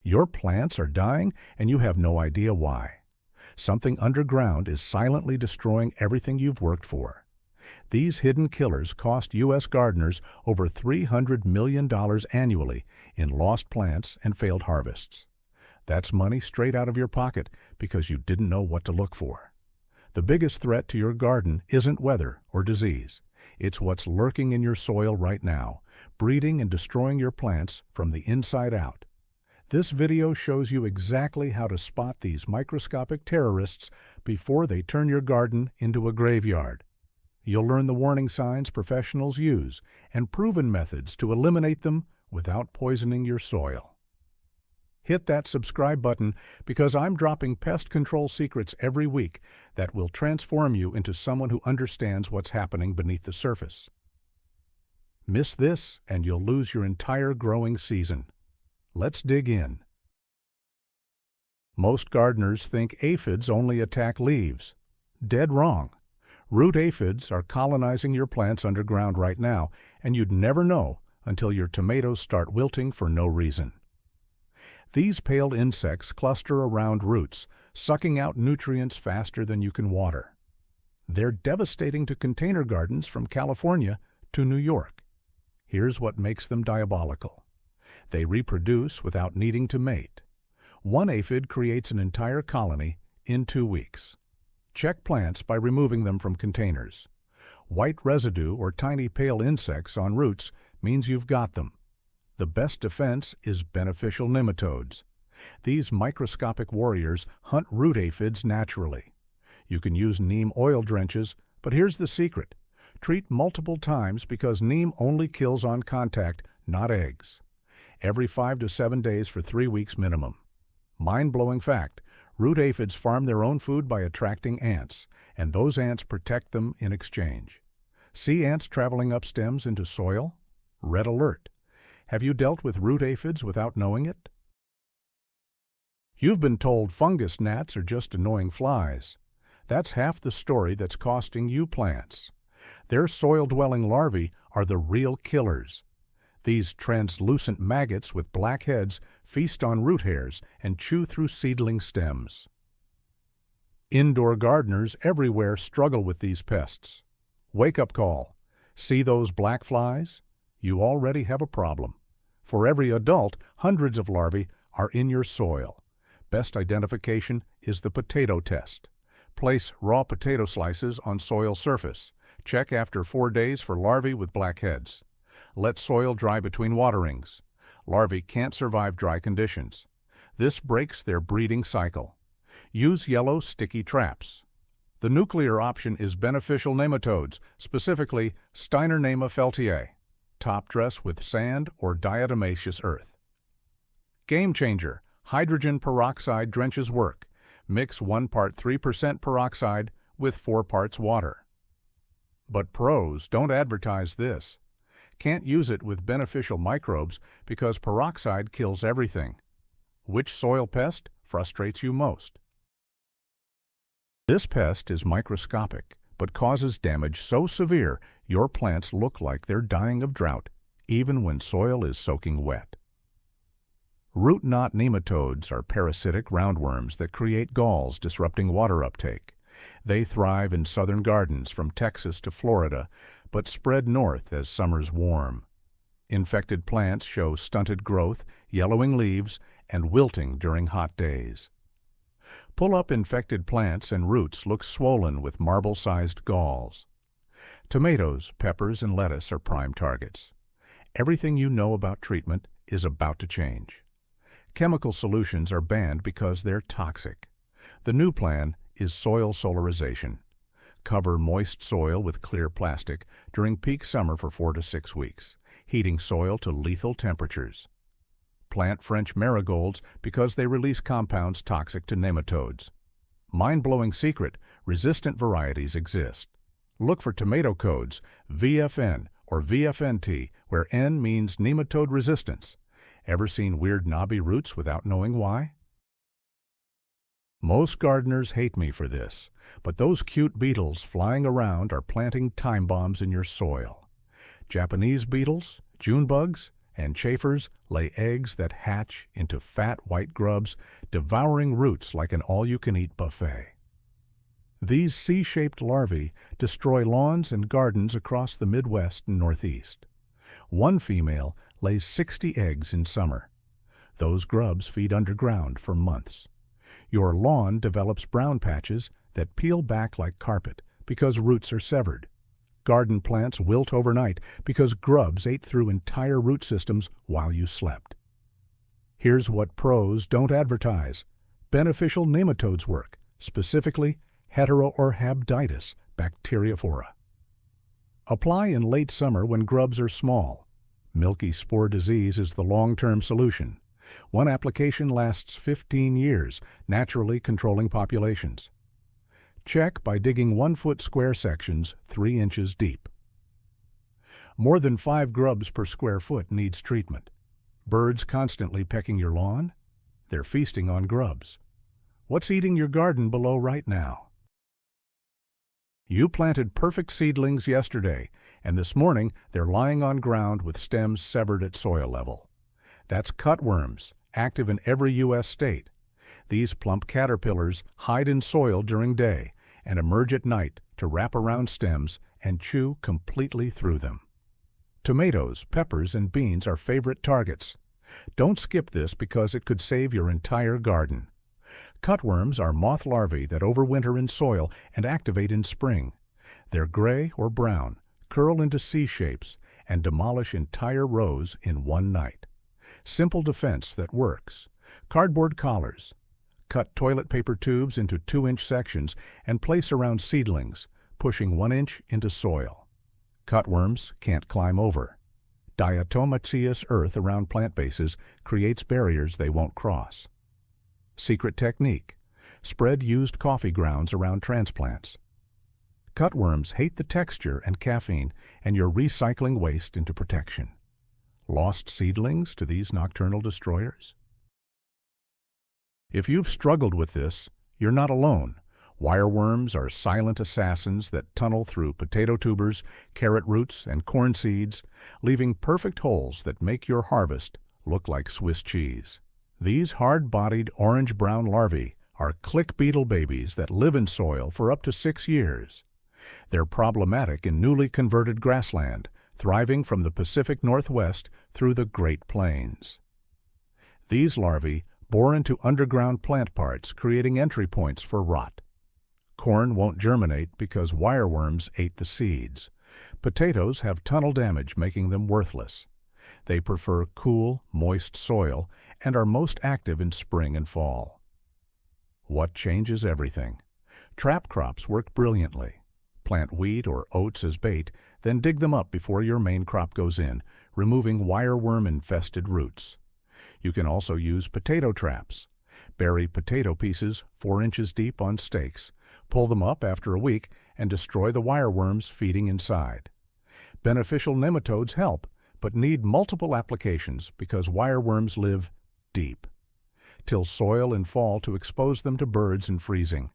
Your plants are dying and you have no idea why. Something underground is silently destroying everything you've worked for. These hidden killers cost U.S. gardeners over $300 million annually in lost plants and failed harvests. That's money straight out of your pocket because you didn't know what to look for. The biggest threat to your garden isn't weather or disease. It's what's lurking in your soil right now, breeding and destroying your plants from the inside out. This video shows you exactly how to spot these microscopic terrorists before they turn your garden into a graveyard. You'll learn the warning signs professionals use and proven methods to eliminate them without poisoning your soil. Hit that subscribe button because I'm dropping pest control secrets every week that will transform you into someone who understands what's happening beneath the surface. Miss this and you'll lose your entire growing season. Let's dig in. Most gardeners think aphids only attack leaves. Dead wrong. Root aphids are colonizing your plants underground right now, and you'd never know until your tomatoes start wilting for no reason. These pale insects cluster around roots, sucking out nutrients faster than you can water. They're devastating to container gardens from California to New York. Here's what makes them diabolical. They reproduce without needing to mate. One aphid creates an entire colony in 2 weeks. Check plants by removing them from containers. White residue or tiny pale insects on roots means you've got them. The best defense is beneficial nematodes. These microscopic warriors hunt root aphids naturally. You can use neem oil drenches, but here's the secret. Treat multiple times because neem only kills on contact, not eggs. Every 5 to 7 days for 3 weeks minimum. Mind-blowing fact, root aphids farm their own food by attracting ants, and those ants protect them in exchange. See ants traveling up stems into soil? Red alert. Have you dealt with root aphids without knowing it? You've been told fungus gnats are just annoying flies. That's half the story that's costing you plants. Their soil-dwelling larvae are the real killers. These translucent maggots with black heads feast on root hairs and chew through seedling stems. Indoor gardeners everywhere struggle with these pests. Wake-up call. See those black flies? You already have a problem. For every adult, hundreds of larvae are in your soil. Best identification is the potato test. Place raw potato slices on soil surface. Check after 4 days for larvae with black heads. Let soil dry between waterings. Larvae can't survive dry conditions. This breaks their breeding cycle. Use yellow sticky traps. The nuclear option is beneficial nematodes, specifically Steinernema feltiae. Top dress with sand or diatomaceous earth. Game changer, hydrogen peroxide drenches work. Mix 1 part 3% peroxide with 4 parts water. But pros don't advertise this. Can't use it with beneficial microbes because peroxide kills everything. Which soil pest frustrates you most? This pest is microscopic, but causes damage so severe your plants look like they're dying of drought, even when soil is soaking wet. Root knot nematodes are parasitic roundworms that create galls disrupting water uptake. They thrive in southern gardens from Texas to Florida, but spread north as summers warm. Infected plants show stunted growth, yellowing leaves, and wilting during hot days. Pull up infected plants and roots look swollen with marble-sized galls. Tomatoes, peppers, and lettuce are prime targets. Everything you know about treatment is about to change. Chemical solutions are banned because they're toxic. The new plan is soil solarization. Cover moist soil with clear plastic during peak summer for 4 to 6 weeks, heating soil to lethal temperatures. Plant French marigolds because they release compounds toxic to nematodes. Mind-blowing secret, resistant varieties exist. Look for tomato codes VFN or VFNT, where N means nematode resistance. Ever seen weird knobby roots without knowing why? Most gardeners hate me for this, but those cute beetles flying around are planting time bombs in your soil. Japanese beetles, June bugs, and chafers lay eggs that hatch into fat white grubs, devouring roots like an all-you-can-eat buffet. These C-shaped larvae destroy lawns and gardens across the Midwest and Northeast. One female lays 60 eggs in summer. Those grubs feed underground for months. Your lawn develops brown patches that peel back like carpet because roots are severed. Garden plants wilt overnight because grubs ate through entire root systems while you slept. Here's what pros don't advertise. Beneficial nematodes work, specifically Heteroorhabditis bacteriophora. Apply in late summer when grubs are small. Milky spore disease is the long-term solution. One application lasts 15 years, naturally controlling populations. Check by digging 1-foot square sections 3 inches deep. More than 5 grubs per square foot needs treatment. Birds constantly pecking your lawn? They're feasting on grubs. What's eating your garden below right now? You planted perfect seedlings yesterday, and this morning they're lying on ground with stems severed at soil level. That's cutworms, active in every U.S. state. These plump caterpillars hide in soil during day and emerge at night to wrap around stems and chew completely through them. Tomatoes, peppers, and beans are favorite targets. Don't skip this because it could save your entire garden. Cutworms are moth larvae that overwinter in soil and activate in spring. They're gray or brown, curl into C shapes, and demolish entire rows in one night. Simple defense that works. Cardboard collars. Cut toilet paper tubes into 2-inch sections and place around seedlings, pushing 1 inch into soil. Cutworms can't climb over. Diatomaceous earth around plant bases creates barriers they won't cross. Secret technique: spread used coffee grounds around transplants. Cutworms hate the texture and caffeine, and you're recycling waste into protection. Lost seedlings to these nocturnal destroyers? If you've struggled with this, you're not alone. Wireworms are silent assassins that tunnel through potato tubers, carrot roots, and corn seeds, leaving perfect holes that make your harvest look like Swiss cheese. These hard-bodied orange-brown larvae are click beetle babies that live in soil for up to 6 years. They're problematic in newly converted grassland, thriving from the Pacific Northwest through the Great Plains. These larvae bore into underground plant parts, creating entry points for rot. Corn won't germinate because wireworms ate the seeds. Potatoes have tunnel damage, making them worthless. They prefer cool, moist soil and are most active in spring and fall. What changes everything? Trap crops work brilliantly. Plant wheat or oats as bait, then dig them up before your main crop goes in, removing wireworm-infested roots. You can also use potato traps. Bury potato pieces 4 inches deep on stakes, pull them up after a week, and destroy the wireworms feeding inside. Beneficial nematodes help, but need multiple applications because wireworms live deep. Till soil in fall to expose them to birds and freezing.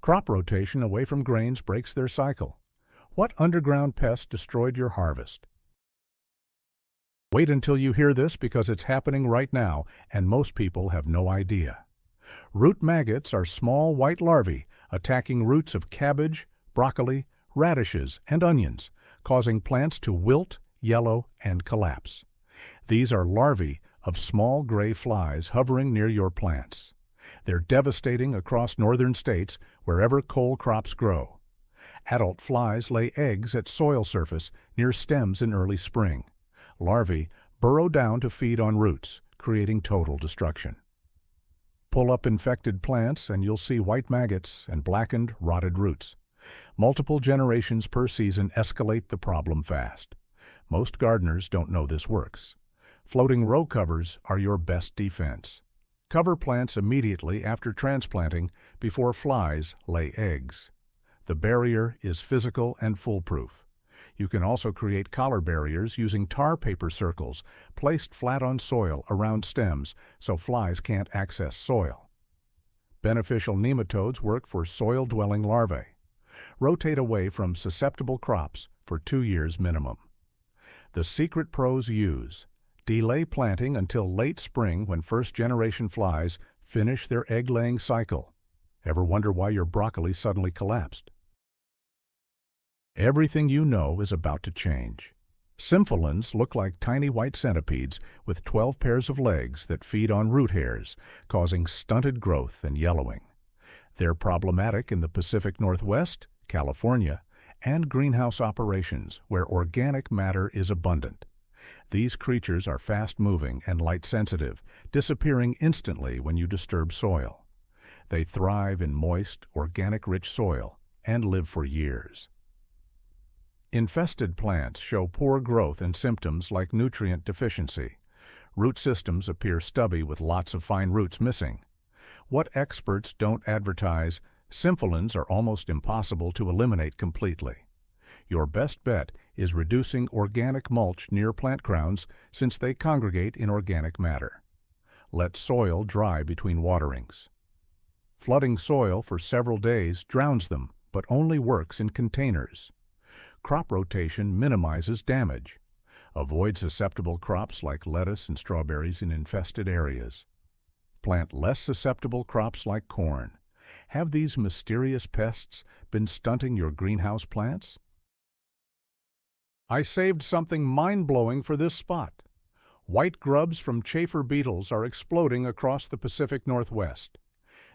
Crop rotation away from grains breaks their cycle. What underground pest destroyed your harvest? Wait until you hear this because it's happening right now and most people have no idea. Root maggots are small white larvae attacking roots of cabbage, broccoli, radishes, and onions, causing plants to wilt, yellow, and collapse. These are larvae of small gray flies hovering near your plants. They're devastating across northern states wherever cole crops grow. Adult flies lay eggs at soil surface near stems in early spring. Larvae burrow down to feed on roots, creating total destruction. Pull up infected plants and you'll see white maggots and blackened, rotted roots. Multiple generations per season escalate the problem fast. Most gardeners don't know this works. Floating row covers are your best defense. Cover plants immediately after transplanting before flies lay eggs. The barrier is physical and foolproof. You can also create collar barriers using tar paper circles placed flat on soil around stems so flies can't access soil. Beneficial nematodes work for soil-dwelling larvae. Rotate away from susceptible crops for 2 years minimum. The secret pros use: Delay planting until late spring when first-generation flies finish their egg-laying cycle. Ever wonder why your broccoli suddenly collapsed? Everything you know is about to change. Symphilins look like tiny white centipedes with 12 pairs of legs that feed on root hairs, causing stunted growth and yellowing. They're problematic in the Pacific Northwest, California, and greenhouse operations where organic matter is abundant. These creatures are fast-moving and light-sensitive, disappearing instantly when you disturb soil. They thrive in moist, organic-rich soil and live for years. Infested plants show poor growth and symptoms like nutrient deficiency. Root systems appear stubby with lots of fine roots missing. What experts don't advertise, symphilins are almost impossible to eliminate completely. Your best bet is reducing organic mulch near plant grounds since they congregate in organic matter. Let soil dry between waterings. Flooding soil for several days drowns them, but only works in containers. Crop rotation minimizes damage. Avoid susceptible crops like lettuce and strawberries in infested areas. Plant less susceptible crops like corn. Have these mysterious pests been stunting your greenhouse plants? I saved something mind-blowing for this spot. White grubs from chafer beetles are exploding across the Pacific Northwest.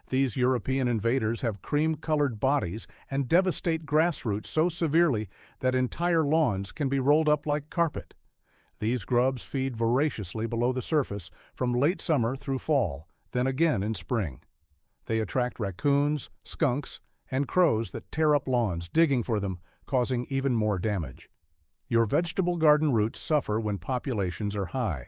These European invaders have cream-colored bodies and devastate grass roots so severely that entire lawns can be rolled up like carpet. These grubs feed voraciously below the surface from late summer through fall, then again in spring. They attract raccoons, skunks, and crows that tear up lawns, digging for them, causing even more damage. Your vegetable garden roots suffer when populations are high.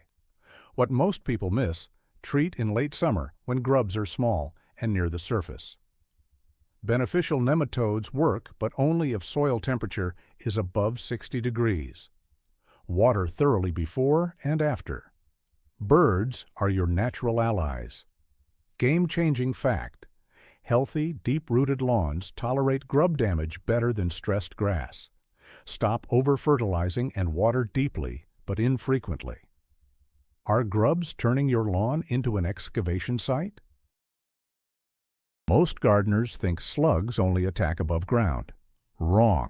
What most people miss, treat in late summer when grubs are small and near the surface. Beneficial nematodes work, but only if soil temperature is above 60 degrees. Water thoroughly before and after. Birds are your natural allies. Game-changing fact: healthy, deep-rooted lawns tolerate grub damage better than stressed grass. Stop over-fertilizing and water deeply, but infrequently. Are grubs turning your lawn into an excavation site? Most gardeners think slugs only attack above ground. Wrong.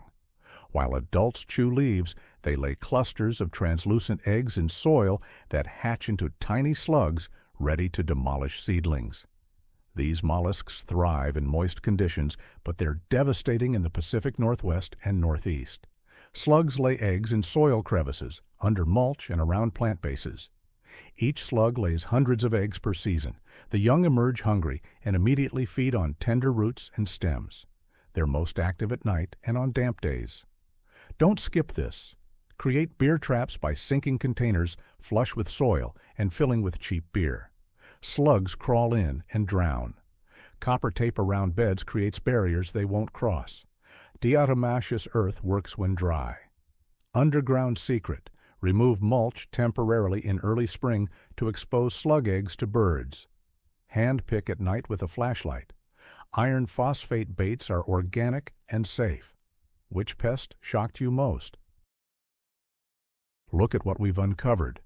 While adults chew leaves, they lay clusters of translucent eggs in soil that hatch into tiny slugs ready to demolish seedlings. These mollusks thrive in moist conditions, but they're devastating in the Pacific Northwest and Northeast. Slugs lay eggs in soil crevices, under mulch, and around plant bases. Each slug lays hundreds of eggs per season. The young emerge hungry and immediately feed on tender roots and stems. They're most active at night and on damp days. Don't skip this. Create beer traps by sinking containers flush with soil and filling with cheap beer. Slugs crawl in and drown. Copper tape around beds creates barriers they won't cross. Diatomaceous earth works when dry. Underground secret: remove mulch temporarily in early spring to expose slug eggs to birds. Hand pick at night with a flashlight. Iron phosphate baits are organic and safe. Which pest shocked you most? Look at what we've uncovered.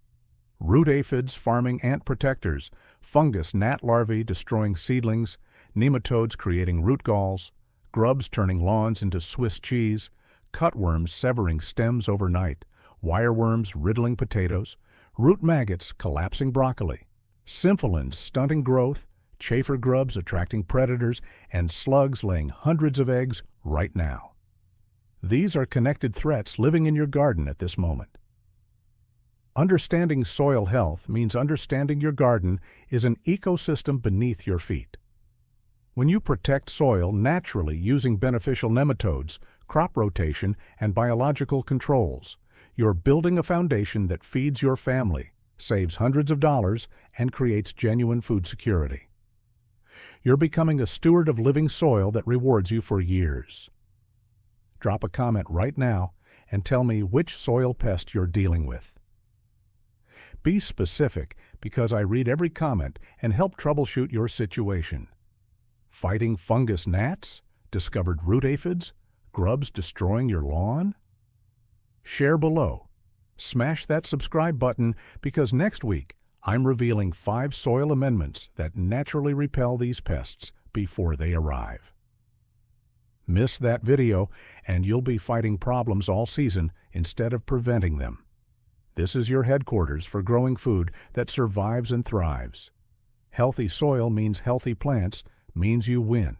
Root aphids farming ant protectors, fungus gnat larvae destroying seedlings, nematodes creating root galls, grubs turning lawns into Swiss cheese, cutworms severing stems overnight, wireworms riddling potatoes, root maggots collapsing broccoli, symphilins stunting growth, chafer grubs attracting predators, and slugs laying hundreds of eggs right now. These are connected threats living in your garden at this moment. Understanding soil health means understanding your garden is an ecosystem beneath your feet. When you protect soil naturally using beneficial nematodes, crop rotation, and biological controls, you're building a foundation that feeds your family, saves hundreds of dollars, and creates genuine food security. You're becoming a steward of living soil that rewards you for years. Drop a comment right now and tell me which soil pest you're dealing with. Be specific, because I read every comment and help troubleshoot your situation. Fighting fungus gnats? Discovered root aphids? Grubs destroying your lawn? Share below. Smash that subscribe button because next week I'm revealing 5 soil amendments that naturally repel these pests before they arrive. Miss that video and you'll be fighting problems all season instead of preventing them. This is your headquarters for growing food that survives and thrives. Healthy soil means healthy plants, means you win.